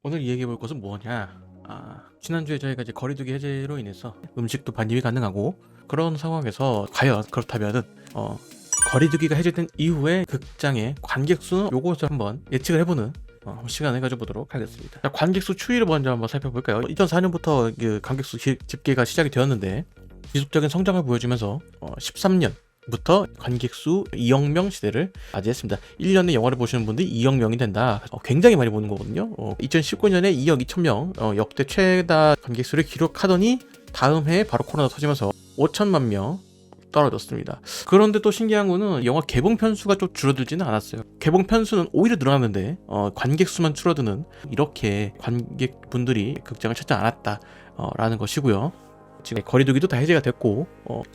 오늘 이야기해 볼 것은 뭐냐? 지난주에 저희가 이제 거리두기 해제로 인해서 음식도 반입이 가능하고 그런 상황에서 과연 그렇다면은 거리두기가 해제된 이후에 극장의 관객 수는 요것을 한번 예측을 해보는 시간을 가져보도록 하겠습니다. 자, 관객 수 추이를 먼저 한번 살펴볼까요? 2004년부터 그 관객 수 집계가 시작이 되었는데 지속적인 성장을 보여주면서 13년부터 관객수 2억 명 시대를 맞이했습니다. 1년에 영화를 보시는 분들이 2억 명이 된다. 굉장히 많이 보는 거거든요. 2019년에 2억 2천 명 역대 최다 관객수를 기록하더니 다음 해에 바로 코로나 터지면서 5천만 명 떨어졌습니다. 그런데 또 신기한 거는 영화 개봉 편수가 좀 줄어들지는 않았어요. 개봉 편수는 오히려 늘어났는데 관객 수만 줄어드는 이렇게 관객분들이 극장을 찾지 않았다 라는 것이고요. 지금 거리두기도 다 해제가 됐고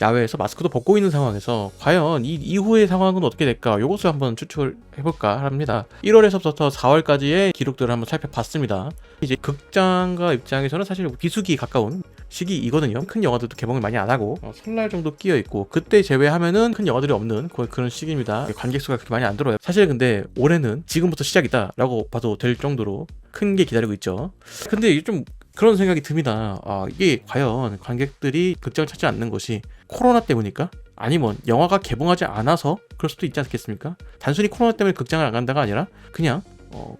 야외에서 마스크도 벗고 있는 상황에서 과연 이 이후의 상황은 어떻게 될까, 이것을 한번 추측을 해볼까 합니다. 1월에서부터 4월까지의 기록들을 한번 살펴봤습니다. 이제 극장가 입장에서는 사실 비수기 가까운 시기이거든요. 큰 영화들도 개봉을 많이 안 하고 설날 정도 끼어 있고 그때 제외하면은 큰 영화들이 없는 그런 시기입니다. 관객수가 그렇게 많이 안 들어요. 사실 근데 올해는 지금부터 시작이다 라고 봐도 될 정도로 큰 게 기다리고 있죠. 근데 이게 좀 그런 생각이 듭니다. 이게 과연 관객들이 극장을 찾지 않는 것이 코로나 때문일까? 아니면 영화가 개봉하지 않아서 그럴 수도 있지 않겠습니까? 단순히 코로나 때문에 극장을 안 간다가 아니라 그냥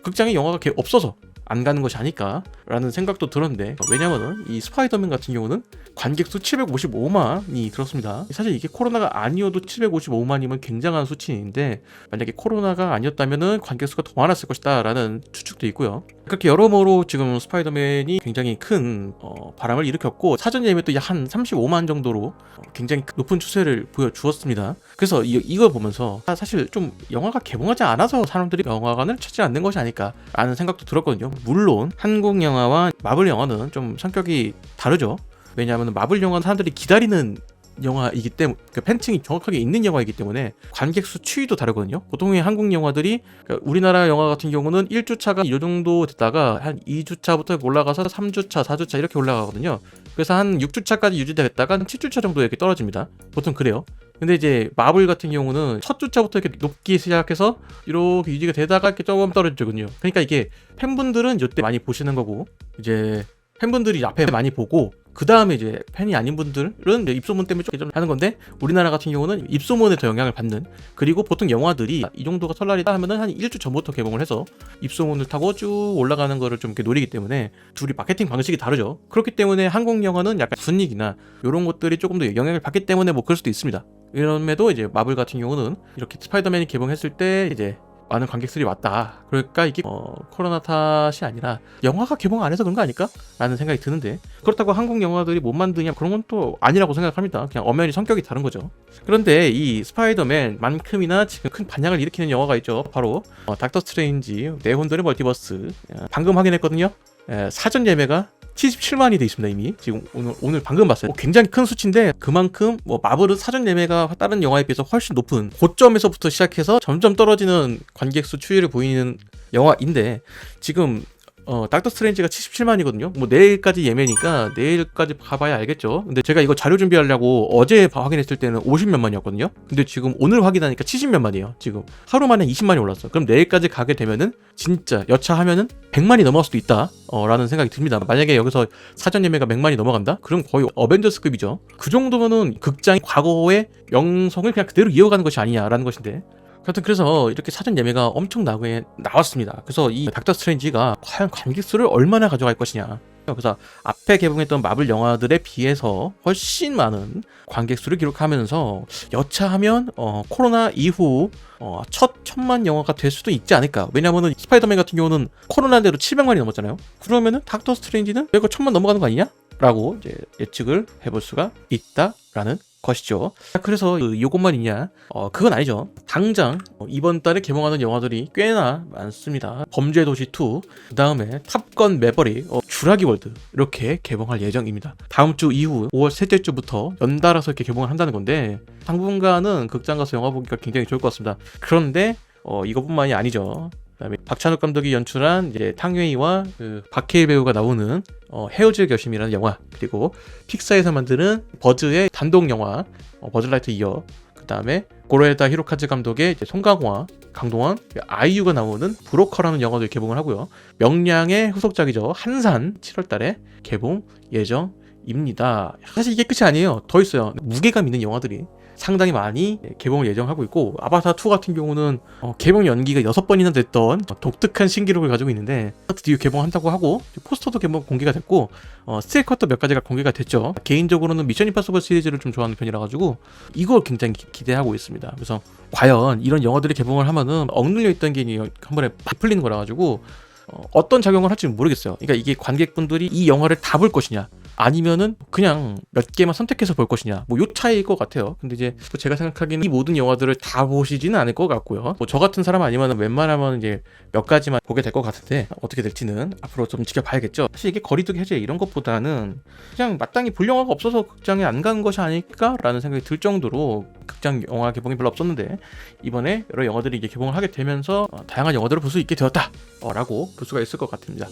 극장에 영화가 없어서 안 가는 것이 아닐까 라는 생각도 들었는데, 왜냐면은 이 스파이더맨 같은 경우는 관객수 755만이 들었습니다. 사실 이게 코로나가 아니어도 755만이면 굉장한 수치인데 만약에 코로나가 아니었다면은 관객수가 더 많았을 것이다 라는 추측도 있고요. 그렇게 여러모로 지금 스파이더맨이 굉장히 큰 바람을 일으켰고 사전 예매도 약 한 35만 정도로 굉장히 높은 추세를 보여주었습니다. 그래서 이걸 보면서 사실 좀 영화가 개봉하지 않아서 사람들이 영화관을 찾지 않는 것이 아닐까 라는 생각도 들었거든요. 물론 한국 영화와 마블 영화는 좀 성격이 다르죠. 왜냐하면 마블 영화는 사람들이 기다리는 영화이기 때문에, 팬층이 정확하게 있는 영화이기 때문에 관객 수 추이도 다르거든요. 보통의 한국 영화들이, 우리나라 영화 같은 경우는 1주차가 이 정도 됐다가 한 2주차부터 올라가서 3주차, 4주차 이렇게 올라가거든요. 그래서 한 6주차까지 유지됐다가 한 7주차 정도 이렇게 떨어집니다. 보통 그래요. 근데 이제 마블 같은 경우는 첫 주차부터 이렇게 높기 시작해서 이렇게 유지가 되다가 이렇게 조금 떨어지거든요. 그러니까 이게 팬분들은 이때 많이 보시는 거고, 이제 팬분들이 앞에 많이 보고 그 다음에 이제 팬이 아닌 분들은 입소문 때문에 좀 하는 건데, 우리나라 같은 경우는 입소문에 더 영향을 받는, 그리고 보통 영화들이 이 정도가 설날이다 하면은 한 1주 전부터 개봉을 해서 입소문을 타고 쭉 올라가는 거를 좀 이렇게 노리기 때문에 둘이 마케팅 방식이 다르죠. 그렇기 때문에 한국 영화는 약간 순익이나 이런 것들이 조금 더 영향을 받기 때문에 뭐 그럴 수도 있습니다. 이럼에도 이제 마블 같은 경우는 이렇게 스파이더맨이 개봉했을 때 이제 많은 관객들이 왔다. 그러니까 이게 코로나 탓이 아니라 영화가 개봉 안 해서 그런 거 아닐까? 라는 생각이 드는데, 그렇다고 한국 영화들이 못 만드냐? 그런 건 또 아니라고 생각합니다. 그냥 엄연히 성격이 다른 거죠. 그런데 이 스파이더맨만큼이나 지금 큰 반향을 일으키는 영화가 있죠. 바로 닥터 스트레인지 내 혼돈의 멀티버스. 방금 확인했거든요. 사전 예매가 77만이 돼 있습니다. 이미 지금 오늘 방금 봤어요. 굉장히 큰 수치인데, 그만큼 마블은 사전 예매가 다른 영화에 비해서 훨씬 높은 고점에서부터 시작해서 점점 떨어지는 관객수 추이를 보이는 영화인데, 지금 닥터 스트레인지가 77만이거든요. 내일까지 예매니까 내일까지 가봐야 알겠죠. 근데 제가 이거 자료 준비하려고 어제 확인했을 때는 50몇만이었거든요. 근데 지금 오늘 확인하니까 70몇만이에요. 지금 하루 만에 20만이 올랐어요. 그럼 내일까지 가게 되면은 진짜 여차하면은 100만이 넘어갈 수도 있다 라는 생각이 듭니다. 만약에 여기서 사전 예매가 100만이 넘어간다? 그럼 거의 어벤져스급이죠. 그 정도면은 극장이 과거의 명성을 그냥 그대로 이어가는 것이 아니냐라는 것인데, 하여튼 그래서 이렇게 사전 예매가 엄청나게 나왔습니다. 그래서 이 닥터 스트레인지가 과연 관객수를 얼마나 가져갈 것이냐. 그래서 앞에 개봉했던 마블 영화들에 비해서 훨씬 많은 관객수를 기록하면서 여차하면 코로나 이후 첫 1000만 영화가 될 수도 있지 않을까. 왜냐면은 스파이더맨 같은 경우는 코로나대로 700만이 넘었잖아요. 그러면은 닥터 스트레인지는 이거 1000만 넘어가는 거 아니냐? 라고 이제 예측을 해볼 수가 있다라는 것이죠. 그래서 이것만 있냐? 그건 아니죠. 당장 이번 달에 개봉하는 영화들이 꽤나 많습니다. 범죄도시 2, 그 다음에 탑건 매버릭, 쥬라기 월드 이렇게 개봉할 예정입니다. 다음 주 이후 5월 셋째 주부터 연달아서 이렇게 개봉을 한다는 건데, 당분간은 극장 가서 영화 보기가 굉장히 좋을 것 같습니다. 그런데 이것뿐만이 아니죠. 그다음에 박찬욱 감독이 연출한 이제 탕웨이와 박해일 배우가 나오는 헤어질 결심이라는 영화, 그리고 픽사에서 만드는 버즈의 단독 영화 버즈라이트 이어, 그 다음에 고로에다 히로카즈 감독의 이제 송강호와 강동원, 아이유가 나오는 브로커라는 영화도 개봉을 하고요. 명량의 후속작이죠. 한산 7월달에 개봉 예정입니다. 사실 이게 끝이 아니에요. 더 있어요. 무게감 있는 영화들이 상당히 많이 개봉을 예정하고 있고, 아바타2 같은 경우는 개봉 연기가 6번이나 됐던 독특한 신기록을 가지고 있는데 드디어 개봉한다고 하고, 포스터도 개봉 공개가 됐고, 스틸컷도 몇 가지가 공개가 됐죠. 개인적으로는 미션 임파서블 시리즈를 좀 좋아하는 편이라 가지고 이걸 굉장히 기대하고 있습니다. 그래서 과연 이런 영화들이 개봉을 하면은 억눌려 있던 게 한 번에 팍 풀리는 거라 가지고 어떤 작용을 할지는 모르겠어요. 그러니까 이게 관객분들이 이 영화를 다 볼 것이냐, 아니면은 그냥 몇 개만 선택해서 볼 것이냐, 뭐 요 차이일 것 같아요. 근데 이제 또 제가 생각하기에는 이 모든 영화들을 다 보시지는 않을 것 같고요. 뭐 저 같은 사람 아니면은 웬만하면 이제 몇 가지만 보게 될 것 같은데, 어떻게 될지는 앞으로 좀 지켜봐야겠죠. 사실 이게 거리두기 해제 이런 것보다는 그냥 마땅히 볼 영화가 없어서 극장에 안 간 것이 아닐까라는 생각이 들 정도로 극장 영화 개봉이 별로 없었는데, 이번에 여러 영화들이 이제 개봉을 하게 되면서 다양한 영화들을 볼 수 있게 되었다라고 볼 수가 있을 것 같습니다.